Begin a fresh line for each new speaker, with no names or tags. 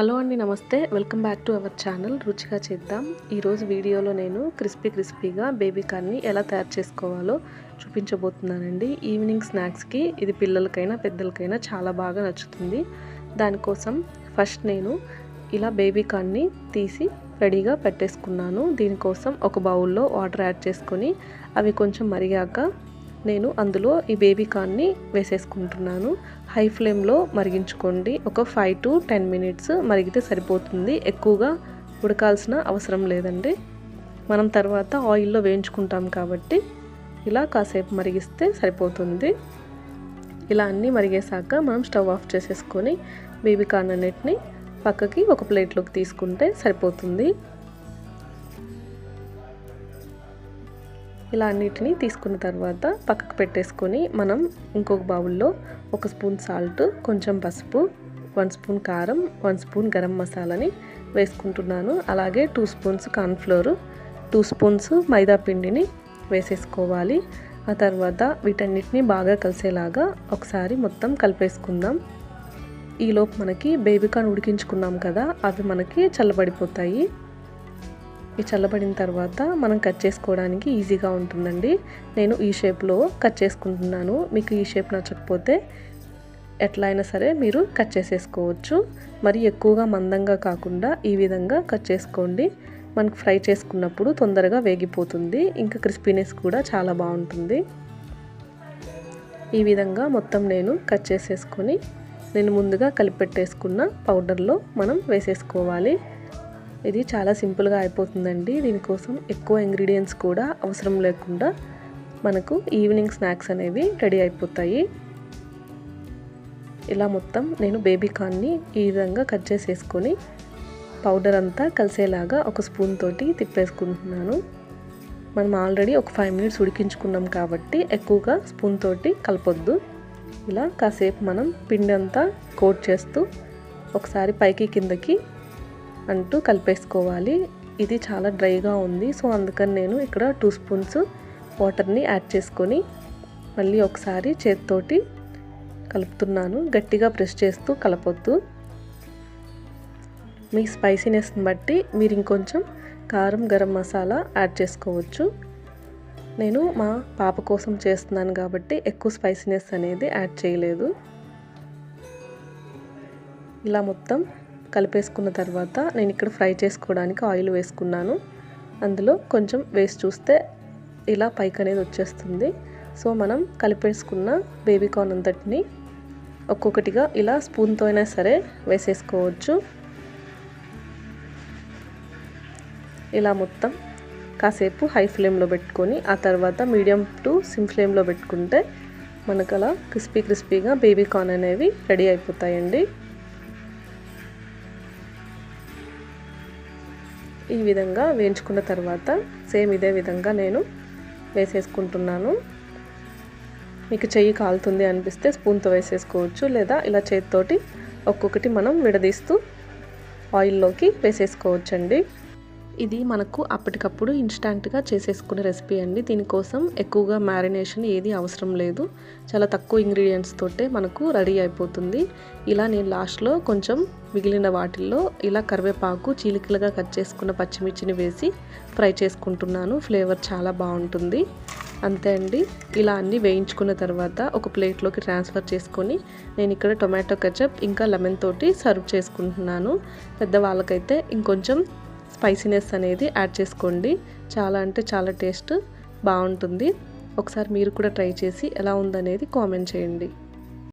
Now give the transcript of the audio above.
Hello అండి, నమస్తే. Welcome back to our channel రుచిగా చేద్దాం. ఈరోజు వీడియోలో నేను క్రిస్పీగా బేబీ కార్న్ని ఎలా తయారు చేసుకోవాలో చూపించబోతున్నానండి. ఈవినింగ్ స్నాక్స్కి ఇది పిల్లలకైనా పెద్దలకైనా చాలా బాగా నచ్చుతుంది. దానికోసం ఫస్ట్ నేను ఇలా బేబీ కార్న్ని తీసి రెడీగా పెట్టేసుకున్నాను. దీనికోసం ఒక బౌల్లో వాటర్ యాడ్ చేసుకొని అవి కొంచెం మరిగాక నేను అందులో ఈ బేబీ కార్న్ని వేసేసుకుంటున్నాను. హై ఫ్లేమ్లో మరిగించుకోండి. ఒక 5 to 10 మినిట్స్ మరిగితే సరిపోతుంది. ఎక్కువగా ఉడకాల్సిన అవసరం లేదండి. మనం తర్వాత ఆయిల్లో వేయించుకుంటాం కాబట్టి ఇలా కాసేపు మరిగిస్తే సరిపోతుంది. ఇలా అన్నీ మరిగేసాక మనం స్టవ్ ఆఫ్ చేసేసుకొని బేబీ కార్న్ అన్నిటిని పక్కకి ఒక ప్లేట్లోకి తీసుకుంటే సరిపోతుంది. ఇలా అన్నిటిని తీసుకున్న తర్వాత పక్కకు పెట్టేసుకొని మనం ఇంకొక బౌల్లో 1 స్పూన్ సాల్ట్, కొంచెం పసుపు, 1 స్పూన్ కారం, 1 స్పూన్ గరం మసాలాని వేసుకుంటున్నాను. అలాగే 2 స్పూన్స్ కార్న్ఫ్లోర్, 2 స్పూన్స్ మైదా పిండిని వేసేసుకోవాలి. ఆ తర్వాత వీటన్నిటిని బాగా కలిసేలాగా ఒకసారి మొత్తం కలిపేసుకుందాం. ఈలోపు మనకి బేబీ కార్న్ ఉడికించుకున్నాం కదా, అవి మనకి చల్లబడిపోతాయి. ఈ చల్లబడిన తర్వాత మనం కట్ చేసుకోవడానికి ఈజీగా ఉంటుందండి. నేను ఈ షేప్లో కట్ చేసుకుంటున్నాను. మీకు ఈ షేప్ నచ్చకపోతే ఎట్లా అయినా సరే మీరు కట్ చేసేసుకోవచ్చు. మరి ఎక్కువగా మందంగా కాకుండా ఈ విధంగా కట్ చేసుకోండి. మనకు ఫ్రై చేసుకున్నప్పుడు తొందరగా వేగిపోతుంది. ఇంకా క్రిస్పీనెస్ కూడా చాలా బాగుంటుంది. ఈ విధంగా మొత్తం నేను కట్ చేసేసుకొని నేను ముందుగా కలిపెట్టేసుకున్న పౌడర్లో మనం వేసేసుకోవాలి. ఇది చాలా సింపుల్గా అయిపోతుందండి. దీనికోసం ఎక్కువ ఇంగ్రీడియంట్స్ కూడా అవసరం లేకుండా మనకు ఈవినింగ్ స్నాక్స్ అనేవి రెడీ అయిపోతాయి. ఇలా మొత్తం నేను బేబీ కార్న్ని ఈ విధంగా కట్ చేసేసుకొని పౌడర్ అంతా కలిసేలాగా ఒక స్పూన్ తోటి తిప్పేసుకుంటున్నాను. మనం ఆల్రెడీ ఒక 5 మినిట్స్ ఉడికించుకున్నాం కాబట్టి ఎక్కువగా స్పూన్ తోటి కలపొద్దు. ఇలా కాసేపు మనం పిండి అంతా కోట్ చేస్తూ ఒకసారి పైకి కిందకి అంటూ కలిపేసుకోవాలి. ఇది చాలా డ్రైగా ఉంది, సో అందుకని నేను ఇక్కడ 2 స్పూన్స్ వాటర్ని యాడ్ చేసుకొని మళ్ళీ ఒకసారి చేతితోటి కలుపుతున్నాను. గట్టిగా ప్రెస్ చేస్తూ కలపొద్దు. మీ స్పైసీనెస్ని బట్టి మీరు ఇంకొంచెం కారం, గరం మసాలా యాడ్ చేసుకోవచ్చు. నేను మా పాప కోసం చేస్తున్నాను కాబట్టి ఎక్కువ స్పైసీనెస్ అనేది యాడ్ చేయలేదు. ఇలా మొత్తం కలిపేసుకున్న తర్వాత నేను ఇక్కడ ఫ్రై చేసుకోవడానికి ఆయిల్ వేసుకున్నాను. అందులో కొంచెం వేసి చూస్తే ఇలా పైకి అనేది వచ్చేస్తుంది. సో మనం కలిపేసుకున్న బేబీ కార్న్ అంతటిని ఒక్కొక్కటిగా ఇలా స్పూన్తో అయినా సరే వేసేసుకోవచ్చు. ఇలా మొత్తం కాసేపు హై ఫ్లేమ్లో పెట్టుకొని ఆ తర్వాత మీడియం టు సిమ్ ఫ్లేమ్లో పెట్టుకుంటే మనకు అలా క్రిస్పీగా బేబీ కార్న్ అనేవి రెడీ అయిపోతాయండి. ఈ విధంగా వేయించుకున్న తర్వాత సేమ్ ఇదే విధంగా నేను వేసేసుకుంటున్నాను. మీకు చెయ్యి కాలుతుంది అనిపిస్తే స్పూన్తో వేసేసుకోవచ్చు, లేదా ఇలా చేతితోటి ఒక్కొక్కటి మనం విడదీస్తూ ఆయిల్లోకి వేసేసుకోవచ్చండి. ఇది మనకు అప్పటికప్పుడు ఇన్స్టాంట్గా చేసేసుకునే రెసిపీ అండి. దీనికోసం ఎక్కువగా మ్యారినేషన్ ఏది అవసరం లేదు. చాలా తక్కువ ఇంగ్రీడియంట్స్ తోటే మనకు రెడీ అయిపోతుంది. ఇలా నేను లాస్ట్లో కొంచెం మిగిలిన వాటిల్లో ఇలా కరివేపాకు, చీలికలుగా కట్ చేసుకున్న పచ్చిమిర్చిని వేసి ఫ్రై చేసుకుంటున్నాను. ఫ్లేవర్ చాలా బాగుంటుంది. అంతే అండి. ఇలా అన్నీ వేయించుకున్న తర్వాత ఒక ప్లేట్లోకి ట్రాన్స్ఫర్ చేసుకొని నేను ఇక్కడ టొమాటో కెచప్ ఇంకా లెమన్ తోటి సర్వ్ చేసుకుంటున్నాను. పెద్దవాళ్ళకైతే ఇంకొంచెం స్పైసీనెస్ అనేది యాడ్ చేసుకోండి. చాలా అంటే చాలా టేస్ట్ బాగుంటుంది. ఒకసారి మీరు కూడా ట్రై చేసి ఎలా ఉందనేది కామెంట్ చేయండి.